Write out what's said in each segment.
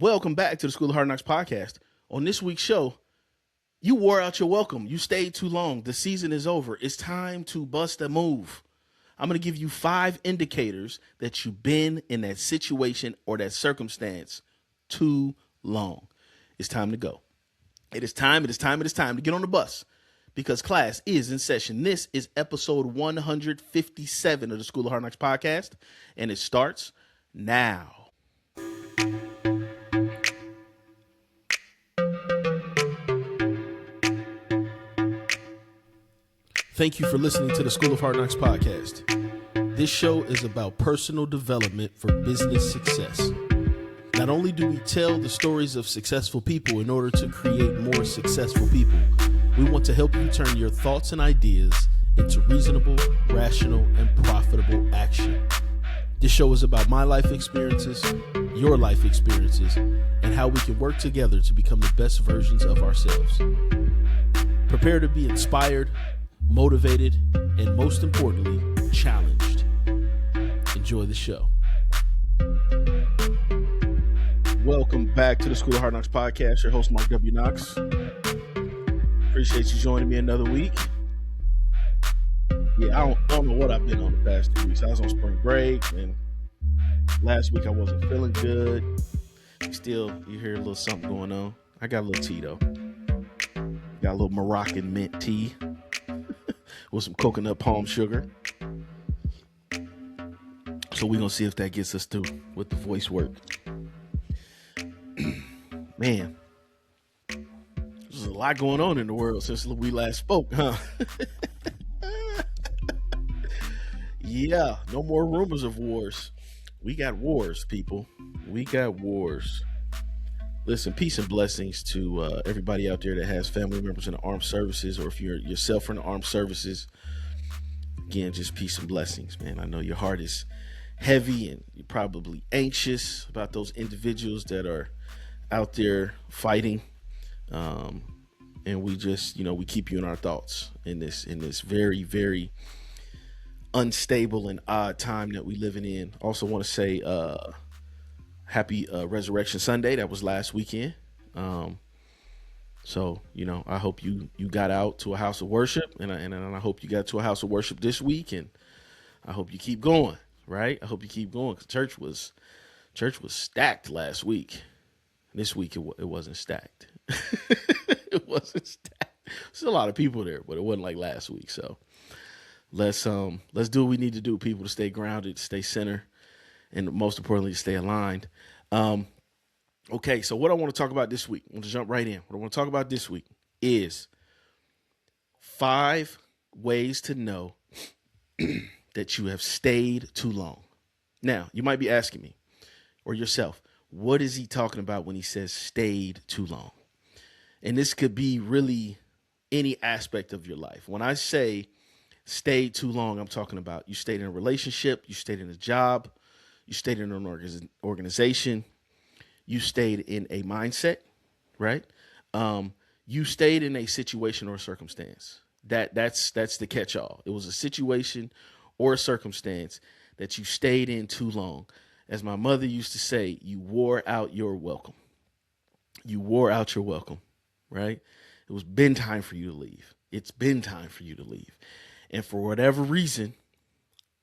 Welcome back to the School of HardKnox podcast. On this week's show, you wore out your welcome. You stayed too long. The season is over. It's time to bust a move. I'm going to give you 5 indicators that you've been in that situation or that circumstance too long. It's time to go. It is time to get on the bus because class is in session. This is episode 157 of the School of HardKnox podcast, and it starts now. Thank you for listening to the School of HardKnox podcast. This show is about personal development for business success. Not only do we tell the stories of successful people in order to create more successful people, we want to help you turn your thoughts and ideas into reasonable, rational, and profitable action. This show is about my life experiences, your life experiences, and how we can work together to become the best versions of ourselves. Prepare to be inspired, motivated, and most importantly, challenged. Enjoy the show. Welcome back to the School of HardKnox podcast. Your host, Mark W. Knox. Appreciate you joining me another week. Yeah, I don't know what I've been on the past 2 weeks. I was on spring break, and last week I wasn't feeling good. Still, you hear a little something going on. I got a little tea, though. Got a little Moroccan mint tea with some coconut palm sugar. So we're going to see if that gets us through with the voice work. Man, there's a lot going on in the world since we last spoke, huh? Yeah, no more rumors of wars. We got wars, people. We got wars. Listen, peace and blessings to everybody out there that has family members in the armed services, or if you're yourself in the armed services. Again, just peace and blessings, man. I know your heart is heavy and you're probably anxious about those individuals that are out there fighting. And we just, we keep you in our thoughts in this very, very unstable and odd time that we living in. Also want to say happy Resurrection Sunday. That was last weekend. So, I hope you got out to a house of worship, and I hope you got to a house of worship this week, and I hope you keep going, right? I hope you keep going, because church was stacked last week. This week it wasn't stacked. It wasn't stacked. There's a lot of people there, but it wasn't like last week. So let's do what we need to do, people, to stay grounded, stay centered, and most importantly, to stay aligned. Okay, so what I want to talk about this week, I want to jump right in. What I want to talk about this week is 5 ways to know that you have stayed too long. Now, you might be asking me or yourself, what is he talking about when he says stayed too long? And this could be really any aspect of your life. When I say stayed too long, I'm talking about you stayed in a relationship, you stayed in a job, you stayed in an organization, you stayed in a mindset, right? You stayed in a situation or a circumstance. That's the catch-all. It was a situation or a circumstance that you stayed in too long. As my mother used to say, you wore out your welcome. You wore out your welcome, right? It was been time for you to leave. It's been time for you to leave. And for whatever reason,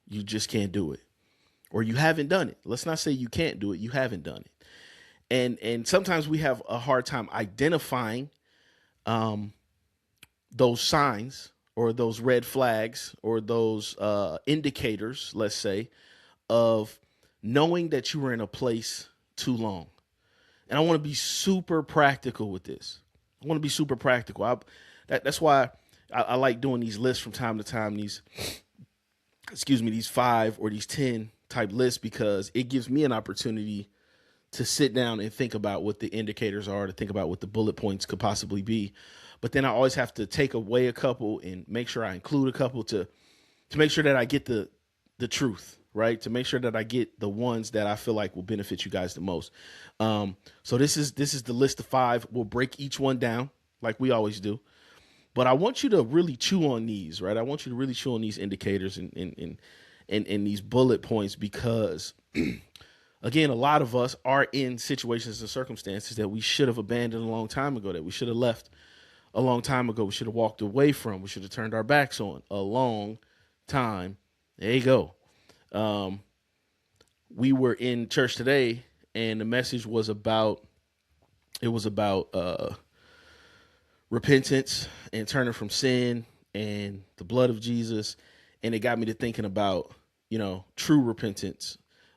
you just can't do it. Or you haven't done it. Let's not say you can't do it. You haven't done it. And sometimes we have a hard time identifying those signs or those red flags or those indicators, let's say, of knowing that you were in a place too long. And I want to be super practical with this. I want to be super practical. That's why I like doing these lists from time to time, these 5 or these 10 type lists, because it gives me an opportunity to sit down and think about what the indicators are, to think about what the bullet points could possibly be. But then I always have to take away a couple and make sure I include a couple to make sure that I get the truth, right? To make sure that I get the ones that I feel like will benefit you guys the most. So this is the list of 5. We'll break each one down like we always do. But I want you to really chew on these, right? I want you to really chew on these indicators and these bullet points, because Again, a lot of us are in situations and circumstances that we should have abandoned a long time ago, that we should have left a long time ago. We should have walked away from. We should have turned our backs on a long time. There you go. We were in church today, and the message was about repentance and turning from sin and the blood of Jesus, and it got me to thinking about true repentance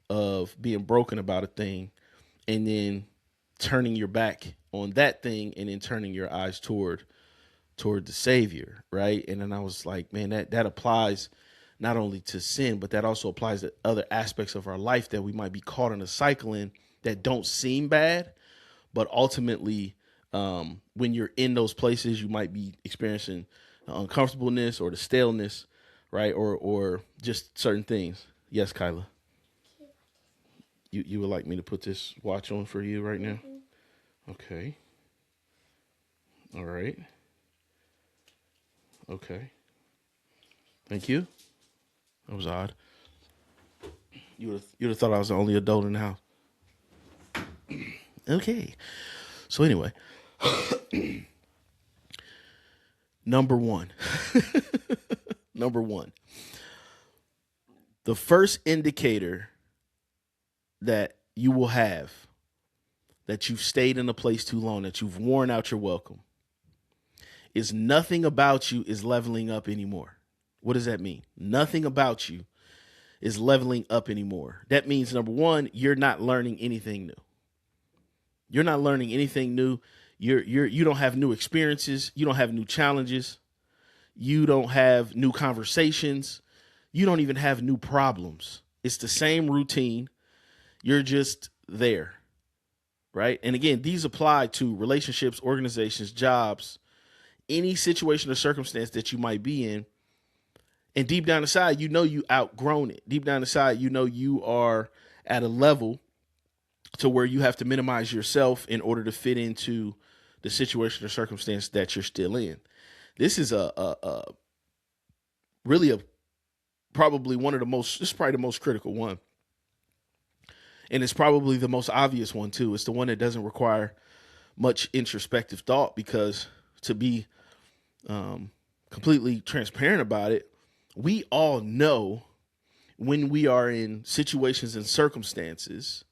of being broken about a thing, and then turning your back on that thing, and then turning your eyes toward the Savior, right? And then I was like, man, that applies not only to sin, but that also applies to other aspects of our life that we might be caught in a cycle in that don't seem bad, but ultimately, when you're in those places, you might be experiencing the uncomfortableness or the staleness, right? Or just certain things. Yes, Kyla. You would like me to put this watch on for you right now? Okay. All right. Okay. Thank you. That was odd. You'd have thought I was the only adult in the house. Okay. So anyway, number one, the first indicator that you will have that you've stayed in a place too long, that you've worn out your welcome, is nothing about you is leveling up anymore. What does that mean? Nothing about you is leveling up anymore. That means, number one, you're not learning anything new. You're not learning anything new. You don't have new experiences. You don't have new challenges. You don't have new conversations. You don't even have new problems. It's the same routine. You're just there, right? And again, these apply to relationships, organizations, jobs, any situation or circumstance that you might be in. And deep down inside, you outgrown it. Deep down inside, you are at a level to where you have to minimize yourself in order to fit into the situation or circumstance that you're still in. This is probably one of the most, this is probably the most critical one. And it's probably the most obvious one too. It's the one that doesn't require much introspective thought, because to be completely transparent about it, we all know when we are in situations and circumstances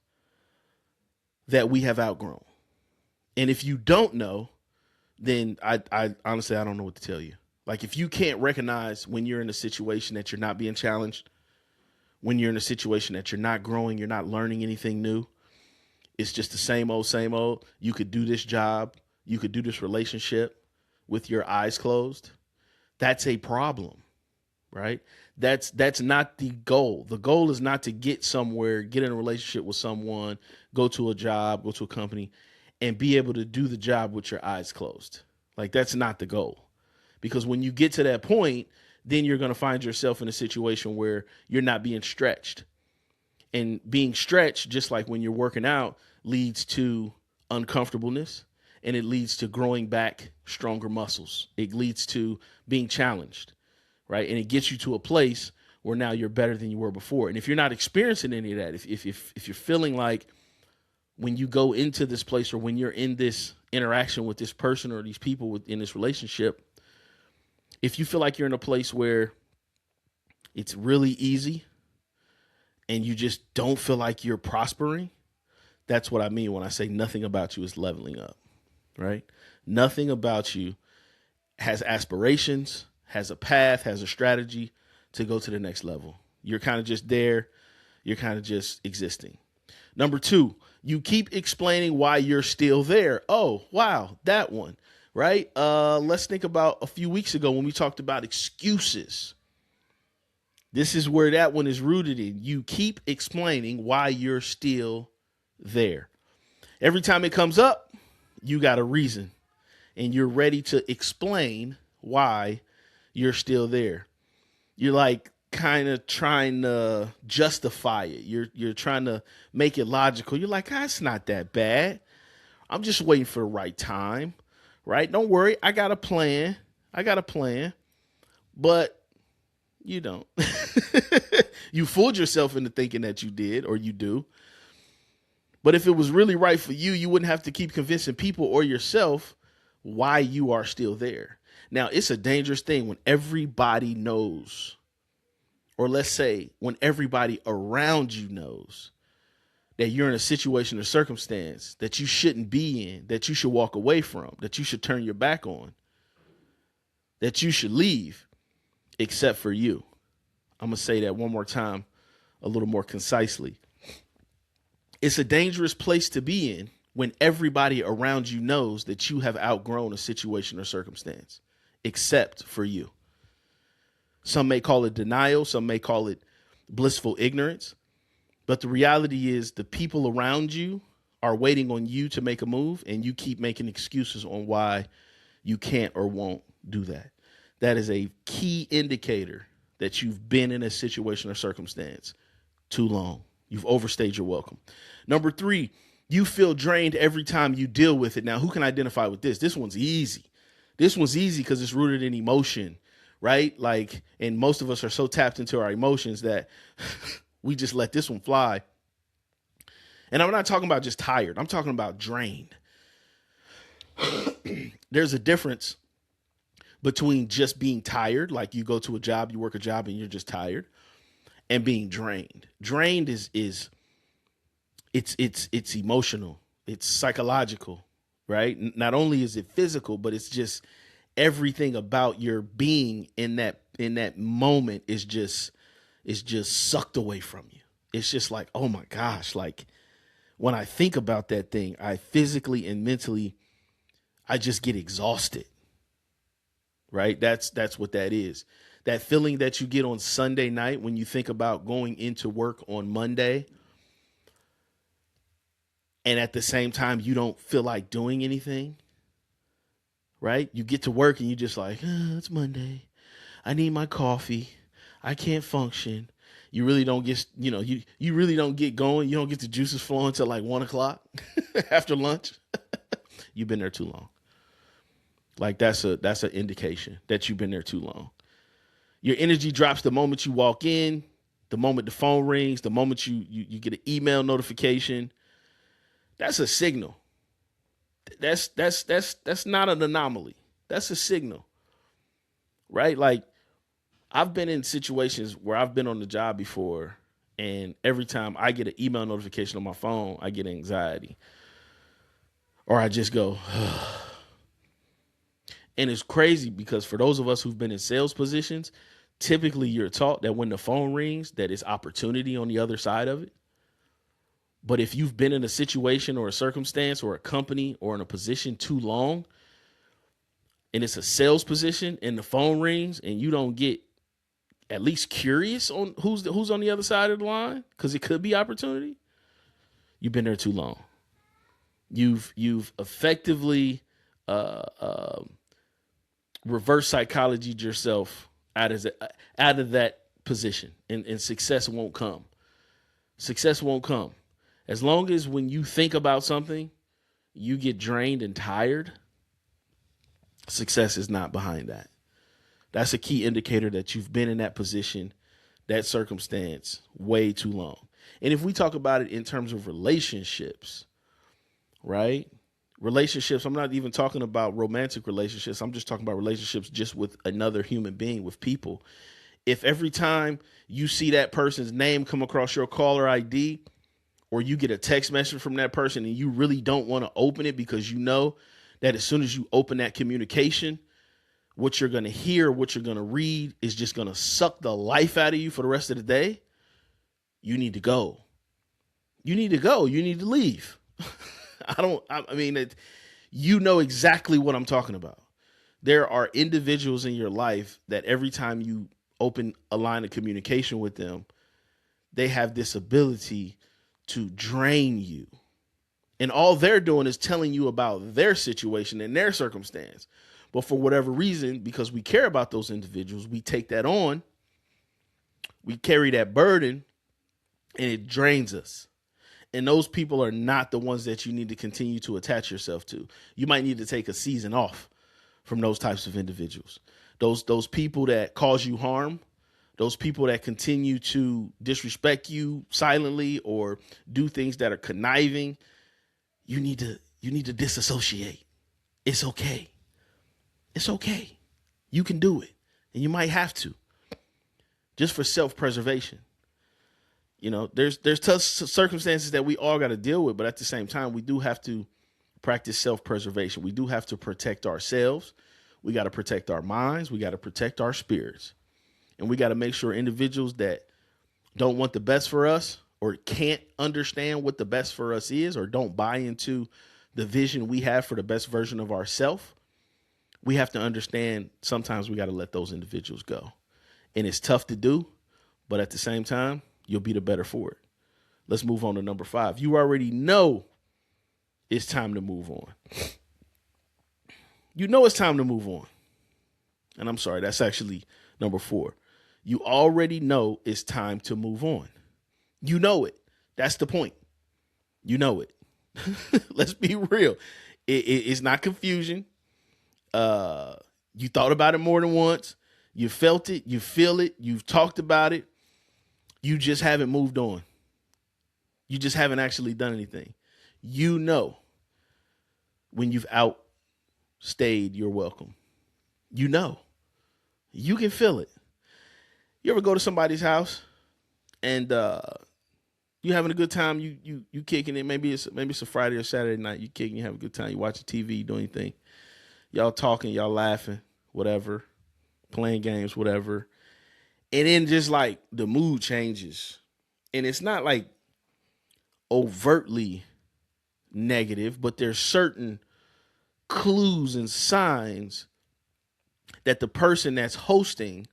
that we have outgrown. And if you don't know, then I honestly, I don't know what to tell you. Like, if you can't recognize when you're in a situation that you're not being challenged, when you're in a situation that you're not growing, you're not learning anything new, it's just the same old. You could do this job, you could do this relationship with your eyes closed. That's a problem, right? That's not the goal. The goal is not to get somewhere, get in a relationship with someone, go to a job, go to a company, and be able to do the job with your eyes closed. Like, that's not the goal. Because when you get to that point, then you're going to find yourself in a situation where you're not being stretched. And being stretched, just like when you're working out, leads to uncomfortableness, and it leads to growing back stronger muscles. It leads to being challenged, right? And it gets you to a place where now you're better than you were before. And if you're not experiencing any of that, if you're feeling like when you go into this place, or when you're in this interaction with this person or these people in this relationship, if you feel like you're in a place where it's really easy and you just don't feel like you're prospering, that's what I mean when I say nothing about you is leveling up, right? Nothing about you has aspirations, has a path, has a strategy to go to the next level. You're kind of just there. You're kind of just existing. Number two, you keep explaining why you're still there. Oh, wow, that one, right? Let's think about a few weeks ago when we talked about excuses. This is where that one is rooted in. You keep explaining why you're still there. Every time it comes up, you got a reason, and you're ready to explain why you're still there. You're like kind of trying to justify it. You're trying to make it logical. You're like, it's not that bad. I'm just waiting for the right time, right? Don't worry. I got a plan. But you don't. You fooled yourself into thinking that you did, or you do. But if it was really right for you, you wouldn't have to keep convincing people or yourself why you are still there. Now, it's a dangerous thing when everybody knows, or let's say when everybody around you knows that you're in a situation or circumstance that you shouldn't be in, that you should walk away from, that you should turn your back on, that you should leave, except for you. I'm going to say that one more time, a little more concisely. It's a dangerous place to be in when everybody around you knows that you have outgrown a situation or circumstance, except for you. Some may call it denial. Some may call it blissful ignorance. But the reality is the people around you are waiting on you to make a move, and you keep making excuses on why you can't or won't do that. That is a key indicator that you've been in a situation or circumstance too long. You've overstayed your welcome. Number 3, you feel drained every time you deal with it. Now, who can identify with this? This one's easy. This one's easy because it's rooted in emotion, right? Like, and most of us are so tapped into our emotions that we just let this one fly. And I'm not talking about just tired. I'm talking about drained. There's a difference between just being tired, like you go to a job, you work a job and you're just tired, and being drained. Drained is it's emotional, it's psychological, right? Not only is it physical, but it's just everything about your being in that moment is just sucked away from you. It's just like, oh my gosh, like when I think about that thing, I physically and mentally, I just get exhausted. Right? That's what that is. That feeling that you get on Sunday night when you think about going into work on Monday, and at the same time you don't feel like doing anything. Right? You get to work and you just like, it's Monday. I need my coffee. I can't function. You really don't get, you really don't get going. You don't get the juices flowing until like 1:00 after lunch. You've been there too long. Like that's an indication that you've been there too long. Your energy drops the moment you walk in, the moment the phone rings, the moment you get an email notification. That's a signal. That's not an anomaly. That's a signal. Right? Like I've been in situations where I've been on the job before, and every time I get an email notification on my phone, I get anxiety. Or I just go, And it's crazy because for those of us who've been in sales positions, typically you're taught that when the phone rings, that it's opportunity on the other side of it. But if you've been in a situation or a circumstance or a company or in a position too long, and it's a sales position and the phone rings and you don't get at least curious on who's on the other side of the line, because it could be opportunity, you've been there too long. You've effectively reverse psychologied yourself out of that position, and success won't come. Success won't come. As long as when you think about something, you get drained and tired, success is not behind that. That's a key indicator that you've been in that position, that circumstance, way too long. And if we talk about it in terms of relationships, right? Relationships, I'm not even talking about romantic relationships. I'm just talking about relationships just with another human being, with people. If every time you see that person's name come across your caller ID, or you get a text message from that person and you really don't want to open it because you know that as soon as you open that communication, what you're going to hear, what you're going to read is just going to suck the life out of you for the rest of the day, you need to go. You need to go. You need to leave. You know exactly what I'm talking about. There are individuals in your life that every time you open a line of communication with them, they have this ability to drain you. And all they're doing is telling you about their situation and their circumstance. But for whatever reason, because we care about those individuals, we take that on, we carry that burden, and it drains us. And those people are not the ones that you need to continue to attach yourself to. You might need to take a season off from those types of individuals. Those people that cause you harm, those people that continue to disrespect you silently or do things that are conniving, you need to disassociate. It's okay. It's okay. You can do it. And you might have to, just for self-preservation. There's tough circumstances that we all got to deal with, but at the same time, we do have to practice self-preservation. We do have to protect ourselves. We got to protect our minds. We got to protect our spirits. And we got to make sure individuals that don't want the best for us or can't understand what the best for us is or don't buy into the vision we have for the best version of ourselves, we have to understand sometimes we got to let those individuals go. And it's tough to do, but at the same time, you'll be the better for it. Let's move on to number 5. You already know it's time to move on. You know it's time to move on. And I'm sorry, that's actually number 4. You already know it's time to move on. You know it. That's the point. You know it. Let's be real. It's not confusion. You thought about it more than once. You felt it. You feel it. You've talked about it. You just haven't moved on. You just haven't actually done anything. You know when you've outstayed your welcome. You know. You can feel it. You ever go to somebody's house and you having a good time, you kicking it. Maybe it's a Friday or Saturday night. You kicking, you have a good time. You watching TV, you doing anything. Y'all talking, y'all laughing, whatever, playing games, whatever. And then just like the mood changes. And it's not like overtly negative, but there's certain clues and signs that the person that's hosting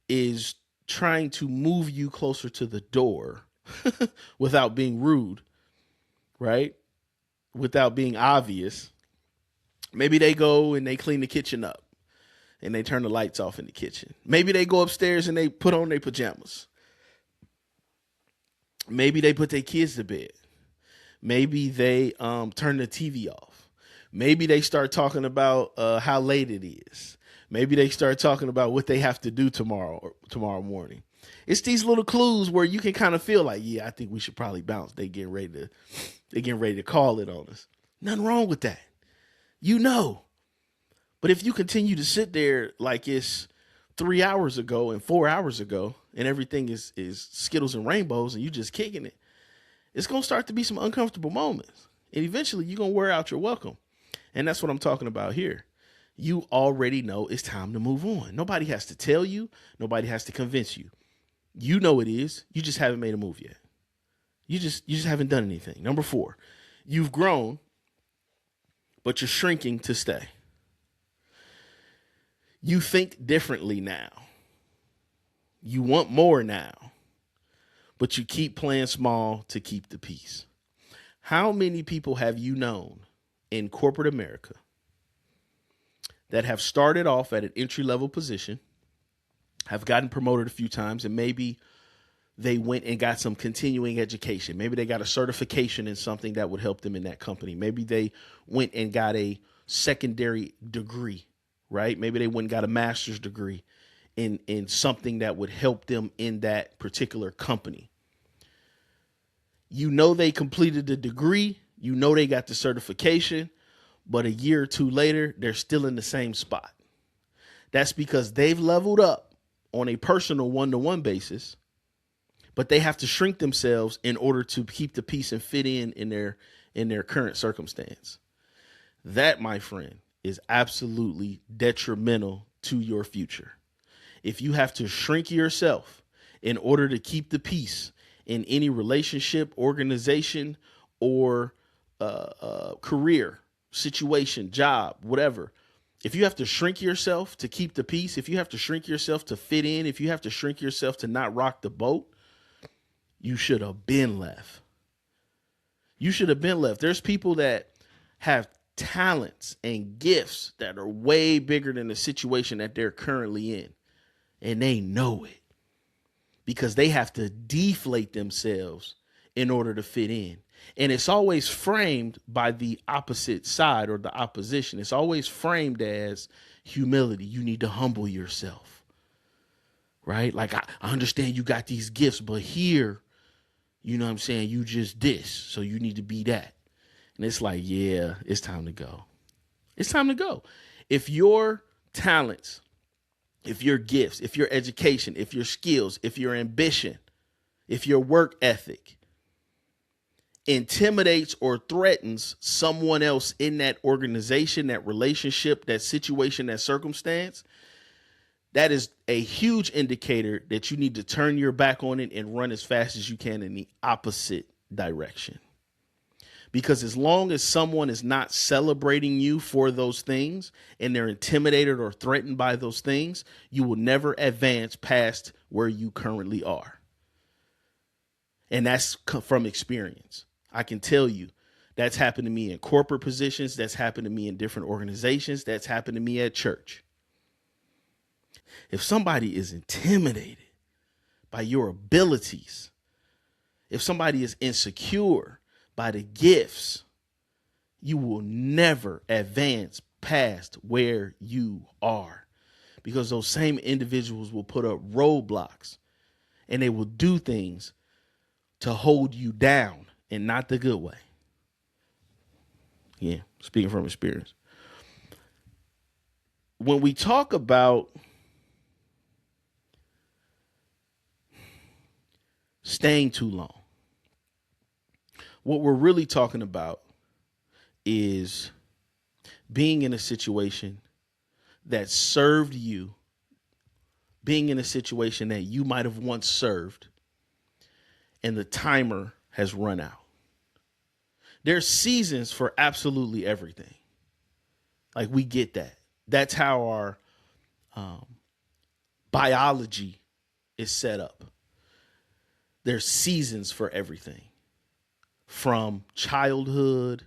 is trying to move you closer to the door without being rude, right? Without being obvious. Maybe they go and they clean the kitchen up and they turn the lights off in the kitchen. Maybe they go upstairs and they put on their pajamas. Maybe they put their kids to bed. Maybe they turn the TV off. Maybe they start talking about how late it is. Maybe they start talking about what they have to do tomorrow morning. It's these little clues where you can kind of feel like, yeah, I think we should probably bounce. They getting ready to call it on us. Nothing wrong with that. You know. But if you continue to sit there like it's 3 hours ago and 4 hours ago and everything is Skittles and rainbows and you just kicking it, it's going to start to be some uncomfortable moments. And eventually you're going to wear out your welcome. And that's what I'm talking about here. You already know it's time to move on. Nobody has to tell you. Nobody has to convince you. You know it is. You just haven't made a move yet. You just haven't done anything. Number 4, you've grown, but you're shrinking to stay. You think differently now. You want more now, but you keep playing small to keep the peace. How many people have you known in corporate America that have started off at an entry-level position, have gotten promoted a few times, and maybe they went and got some continuing education. Maybe they got a certification in something that would help them in that company. Maybe they went and got a secondary degree, right? Maybe they went and got a master's degree in something that would help them in that particular company. You know they completed the degree. You know they got the certification. But a year or two later, they're still in the same spot. That's because they've leveled up on a personal one-to-one basis, but they have to shrink themselves in order to keep the peace and fit in their current circumstance. That, my friend, is absolutely detrimental to your future. If you have to shrink yourself in order to keep the peace in any relationship, organization, or career, situation, job, whatever. If you have to shrink yourself to keep the peace, if you have to shrink yourself to fit in, if you have to shrink yourself to not rock the boat, you should have been left. You should have been left. There's people that have talents and gifts that are way bigger than the situation that they're currently in. And they know it because they have to deflate themselves in order to fit in. And it's always framed by the opposite side or the opposition. It's always framed as humility. You need to humble yourself, right? Like, I understand you got these gifts, but here, you know what I'm saying, you just this, so you need to be that. And it's like, yeah, it's time to go. It's time to go. If your talents, if your gifts, if your education, if your skills, if your ambition, if your work ethic intimidates or threatens someone else in that organization, that relationship, that situation, that circumstance, that is a huge indicator that you need to turn your back on it and run as fast as you can in the opposite direction. Because as long as someone is not celebrating you for those things and they're intimidated or threatened by those things, you will never advance past where you currently are. And that's from experience. I can tell you that's happened to me in corporate positions. That's happened to me in different organizations. That's happened to me at church. If somebody is intimidated by your abilities, if somebody is insecure by the gifts, you will never advance past where you are, because those same individuals will put up roadblocks and they will do things to hold you down, and not the good way. Yeah, speaking from experience. When we talk about staying too long, what we're really talking about is being in a situation that served you, being in a situation that you might have once served, and the timer has run out. There's seasons for absolutely everything. Like, we get that. That's how our biology is set up. There's seasons for everything, from childhood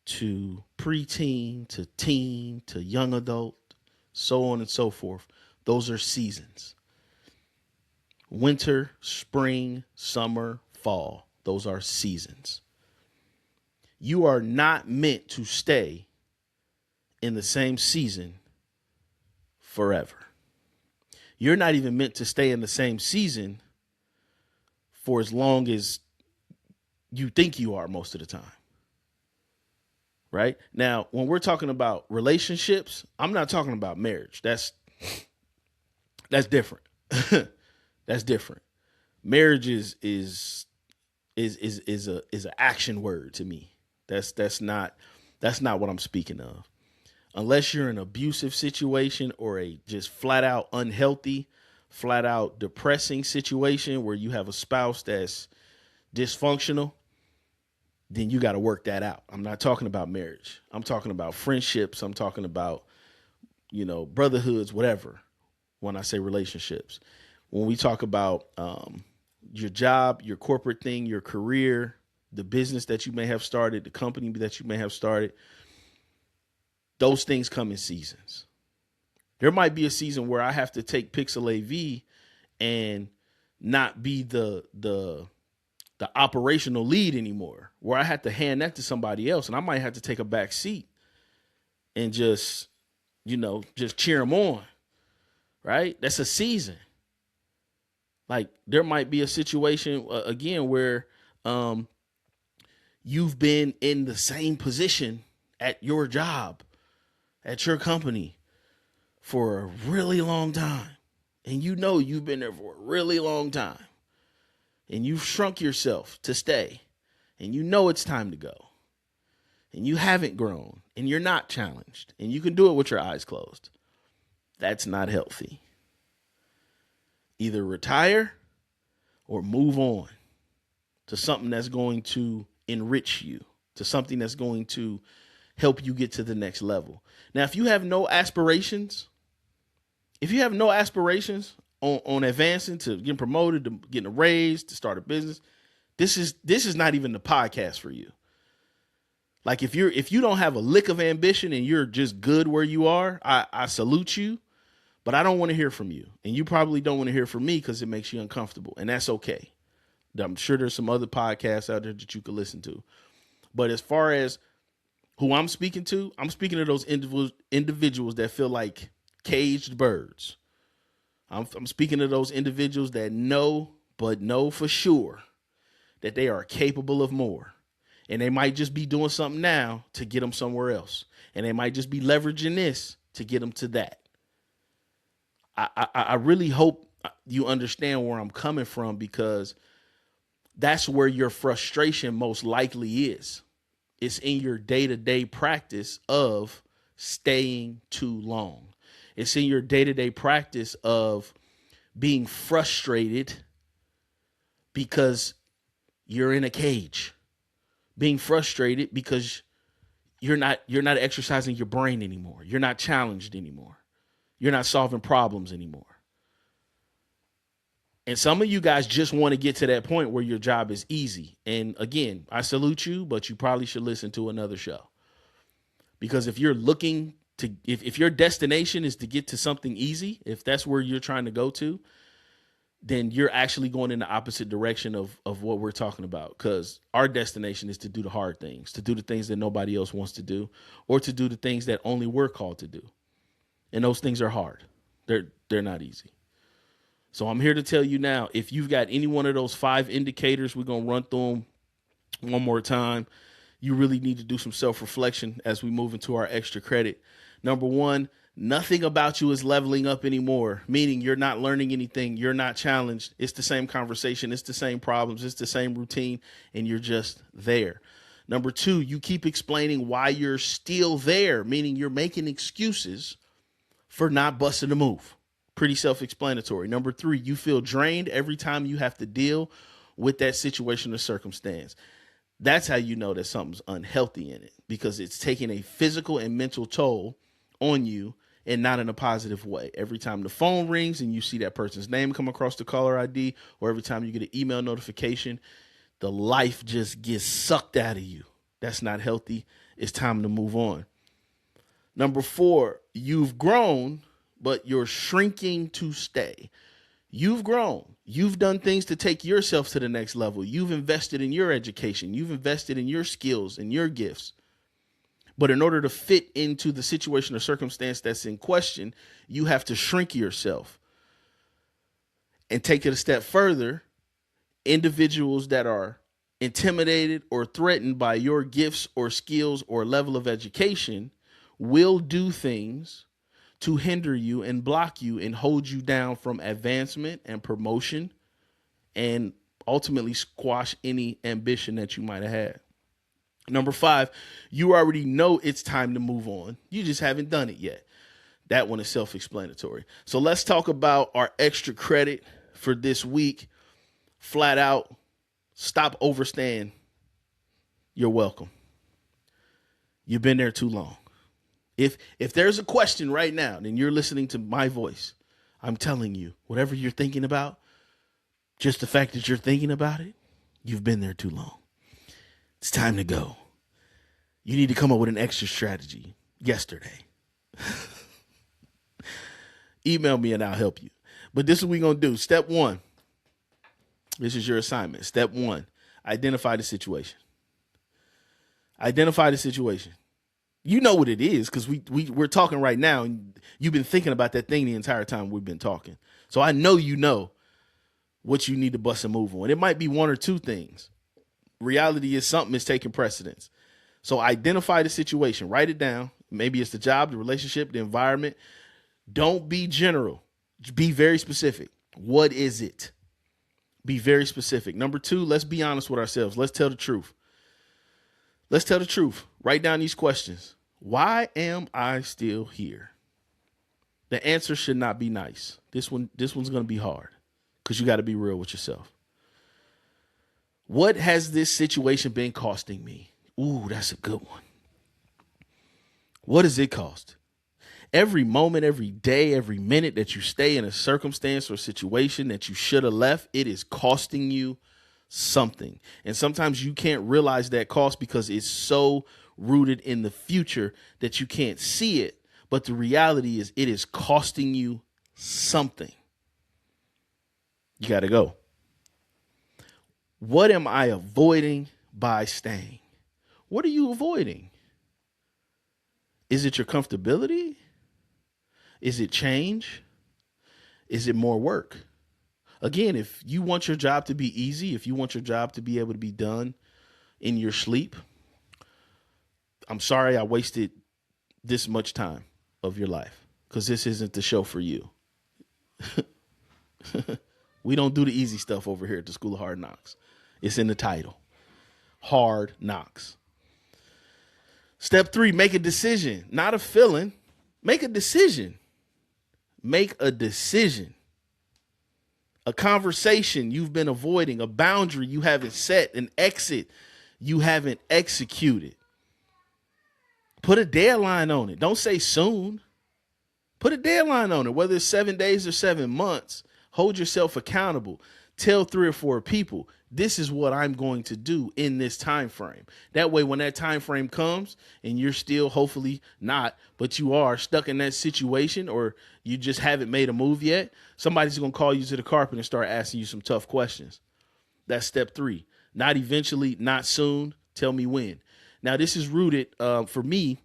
to preteen to teen to young adult, so on and so forth. Those are seasons. Winter, spring, summer, fall. Those are seasons. You are not meant to stay in the same season forever. You're not even meant to stay in the same season for as long as you think you are most of the time. Right? Now, when we're talking about relationships, I'm not talking about marriage. That's different. That's different. Marriage is an action word to me. That's not what I'm speaking of. Unless you're in an abusive situation or a just flat out unhealthy, flat out depressing situation where you have a spouse that's dysfunctional, then you got to work that out. I'm not talking about marriage. I'm talking about friendships. I'm talking about, brotherhoods, whatever, when I say relationships. When we talk about your job, your corporate thing, your career, the business that you may have started, the company that you may have started, those things come in seasons. There might be a season where I have to take Pixel AV and not be the operational lead anymore, where I had to hand that to somebody else, and I might have to take a back seat and just cheer them on, right? That's a season. Like, there might be a situation again where you've been in the same position at your job, at your company for a really long time, and you've been there for a really long time, and you've shrunk yourself to stay, and it's time to go, and you haven't grown, and you're not challenged, and you can do it with your eyes closed. That's not healthy. Either retire or move on to something that's going to enrich you, to something that's going to help you get to the next level. Now, if you have no aspirations, on advancing to getting promoted, to getting a raise, to start a business, this is not even the podcast for you. Like, if you don't have a lick of ambition and you're just good where you are, I salute you, but I don't want to hear from you. And you probably don't want to hear from me because it makes you uncomfortable. And that's okay. I'm sure there's some other podcasts out there that you could listen to. But as far as who I'm speaking to those individuals that feel like caged birds. I'm speaking to those individuals that know, but know for sure that they are capable of more. And they might just be doing something now to get them somewhere else. And they might just be leveraging this to get them to that. I really hope you understand where I'm coming from, because that's where your frustration most likely is. It's in your day-to-day practice of staying too long. It's in your day-to-day practice of being frustrated because you're in a cage. Being frustrated because you're not exercising your brain anymore. You're not challenged anymore. You're not solving problems anymore. And some of you guys just want to get to that point where your job is easy. And again, I salute you, but you probably should listen to another show. Because if you're looking to, if your destination is to get to something easy, if that's where you're trying to go to, then you're actually going in the opposite direction of what we're talking about. Because our destination is to do the hard things, to do the things that nobody else wants to do, or to do the things that only we're called to do. And those things are hard. They're not easy. So I'm here to tell you now, if you've got any one of those 5 indicators, we're going to run through them one more time. You really need to do some self-reflection as we move into our extra credit. Number 1, nothing about you is leveling up anymore, meaning you're not learning anything. You're not challenged. It's the same conversation. It's the same problems. It's the same routine, and you're just there. Number 2, you keep explaining why you're still there, meaning you're making excuses for not busting a move. Pretty self-explanatory. Number 3, you feel drained every time you have to deal with that situation or circumstance. That's how you know that something's unhealthy in it, because it's taking a physical and mental toll on you, and not in a positive way. Every time the phone rings and you see that person's name come across the caller ID, or every time you get an email notification, the life just gets sucked out of you. That's not healthy. It's time to move on. Number 4, you've grown, but you're shrinking to stay. You've grown. You've done things to take yourself to the next level. You've invested in your education. You've invested in your skills and your gifts. But in order to fit into the situation or circumstance that's in question, you have to shrink yourself. And take it a step further, individuals that are intimidated or threatened by your gifts or skills or level of education will do things to hinder you and block you and hold you down from advancement and promotion, and ultimately squash any ambition that you might have had. Number 5, you already know it's time to move on. You just haven't done it yet. That one is self-explanatory. So let's talk about our extra credit for this week. Flat out, stop overstaying. You're welcome. You've been there too long. If there's a question right now, then you're listening to my voice. I'm telling you, whatever you're thinking about, just the fact that you're thinking about it, you've been there too long. It's time to go. You need to come up with an extra strategy yesterday. Email me and I'll help you. But this is what we're going to do. Step 1. This is your assignment. Step 1, identify the situation. Identify the situation. You know what it is, because we're talking right now, and you've been thinking about that thing the entire time we've been talking. So I know you know what you need to bust a move on. It might be 1 or 2 things. Reality is something is taking precedence. So identify the situation. Write it down. Maybe it's the job, the relationship, the environment. Don't be general. Be very specific. What is it? Be very specific. Number 2, let's be honest with ourselves. Let's tell the truth. Let's tell the truth. Write down these questions. Why am I still here? The answer should not be nice. This one's going to be hard, because you got to be real with yourself. What has this situation been costing me? Ooh, that's a good one. What does it cost? Every moment, every day, every minute that you stay in a circumstance or situation that you should have left, it is costing you something. And sometimes you can't realize that cost because it's so rooted in the future that you can't see it. But the reality is, it is costing you something. You got to go. What am I avoiding by staying? What are you avoiding? Is it your comfortability? Is it change? Is it more work? Again, if you want your job to be easy, if you want your job to be able to be done in your sleep, I'm sorry I wasted this much time of your life, because this isn't the show for you. We don't do the easy stuff over here at the School of Hard Knocks. It's in the title. Hard Knocks. Step 3, make a decision. Not a feeling. Make a decision. Make a decision. A conversation you've been avoiding, a boundary you haven't set, an exit you haven't executed. Put a deadline on it. Don't say soon. Put a deadline on it, whether it's 7 days or 7 months. Hold yourself accountable. Tell 3 or 4 people, this is what I'm going to do in this time frame. That way, when that time frame comes and you're still, hopefully not, but you are stuck in that situation, or you just haven't made a move yet, somebody's going to call you to the carpet and start asking you some tough questions. That's step 3. Not eventually, not soon. Tell me when. Now, this is rooted, for me,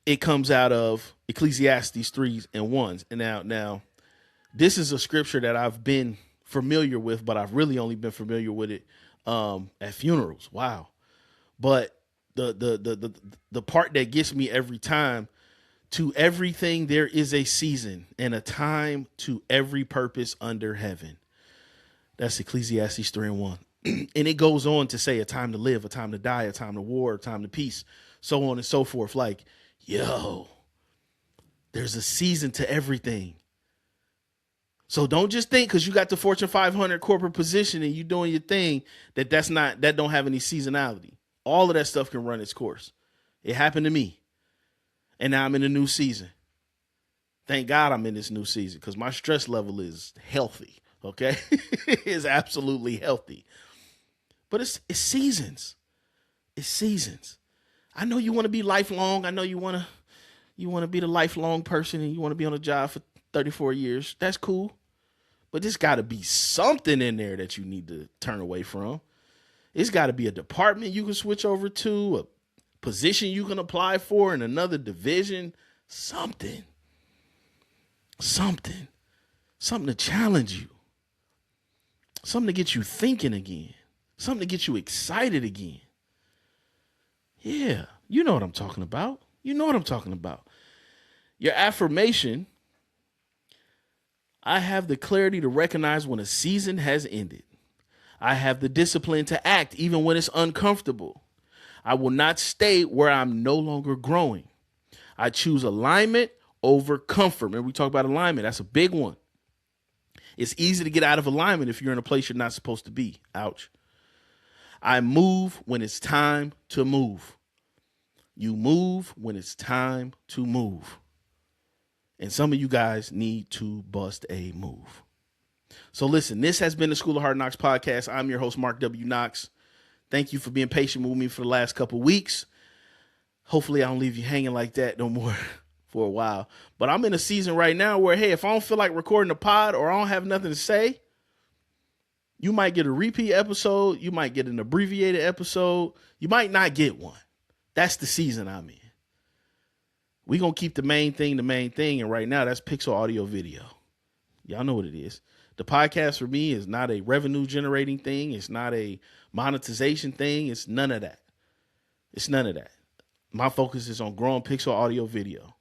it comes out of Ecclesiastes 3 and 1s. And now, this is a scripture that I've been familiar with, but I've really only been familiar with it at funerals. Wow. But the part that gets me every time, to everything there is a season and a time to every purpose under heaven. That's Ecclesiastes 3 and 1. And it goes on to say a time to live, a time to die, a time to war, a time to peace, so on and so forth. Like, yo, there's a season to everything. So don't just think because you got the Fortune 500 corporate position and you doing your thing that that don't have any seasonality. All of that stuff can run its course. It happened to me. And now I'm in a new season. Thank God I'm in this new season because my stress level is healthy. Okay. It's absolutely healthy. But it's seasons. It's seasons. I know you want to be lifelong. I know you want to be the lifelong person and you want to be on a job for 34 years. That's cool. But there's got to be something in there that you need to turn away from. It's got to be a department you can switch over to, a position you can apply for in another division. Something to challenge you. Something to get you thinking again. Something to get you excited again. Yeah, you know what I'm talking about. Your affirmation: I have the clarity to recognize when a season has ended. I have the discipline to act even when it's uncomfortable. I will not stay where I'm no longer growing. I choose alignment over comfort. Remember, we talked about alignment. That's a big one. It's easy to get out of alignment if you're in a place you're not supposed to be. Ouch. I move when it's time to move. You move when it's time to move. And some of you guys need to bust a move. So listen, this has been the School of Hard Knocks podcast. I'm your host, Mark W. Knox. Thank you for being patient with me for the last couple of weeks. Hopefully I don't leave you hanging like that no more for a while. But I'm in a season right now where, hey, if I don't feel like recording a pod or I don't have nothing to say, you might get a repeat episode. You might get an abbreviated episode. You might not get one. That's the season I'm in. We're going to keep the main thing. And right now that's Pixel audio video. Y'all know what it is. The podcast for me is not a revenue generating thing. It's not a monetization thing. It's none of that. My focus is on growing Pixel audio video.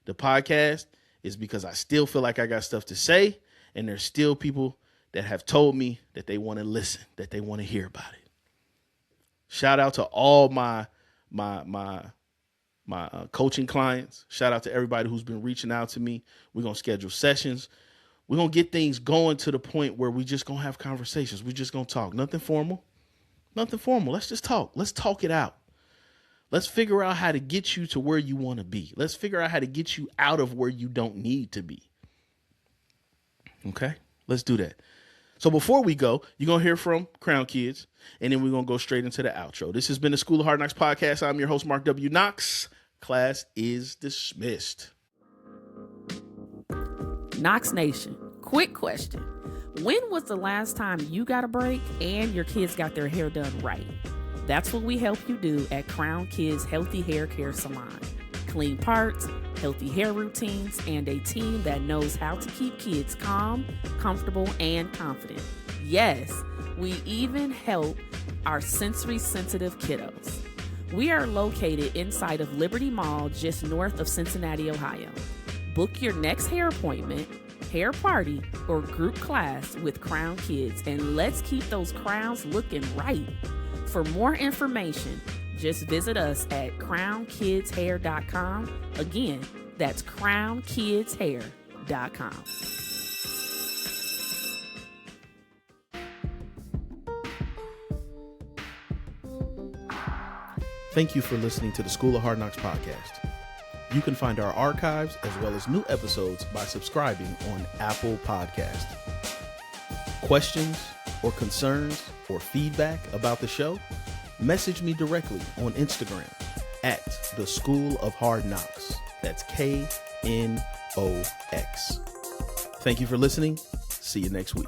The podcast is because I still feel like I got stuff to say. And there's still people that have told me that they want to listen, that they want to hear about it. Shout out to all my coaching clients. Shout out to everybody who's been reaching out to me. We're going to schedule sessions. We're going to get things going to the point where we just going to have conversations. We're just going to talk. Nothing formal. Let's just talk. Let's talk it out. Let's figure out how to get you to where you want to be. Let's figure out how to get you out of where you don't need to be. Okay, let's do that. So before we go, you're going to hear from Crown Kids, and then we're going to go straight into the outro. This has been the School of Hard Knocks podcast. I'm your host, Mark W. Knox. Class is dismissed. Knox Nation, quick question. When was the last time you got a break and your kids got their hair done right? That's what we help you do at Crown Kids Healthy Hair Care Salon. clean parts, healthy hair routines, and a team that knows how to keep kids calm, comfortable, and confident. Yes, we even help our sensory-sensitive kiddos. We are located inside of Liberty Mall, just north of Cincinnati, Ohio. Book your next hair appointment, hair party, or group class with Crown Kids, and let's keep those crowns looking right. For more information, just visit us at crownkidshair.com. Again, that's crownkidshair.com. Thank you for listening to the School of HardKnox podcast. You can find our archives as well as new episodes by subscribing on Apple Podcast. Questions or concerns or feedback about the show? Message me directly on Instagram at the School of HardKnox. That's KNOX. Thank you for listening. See you next week.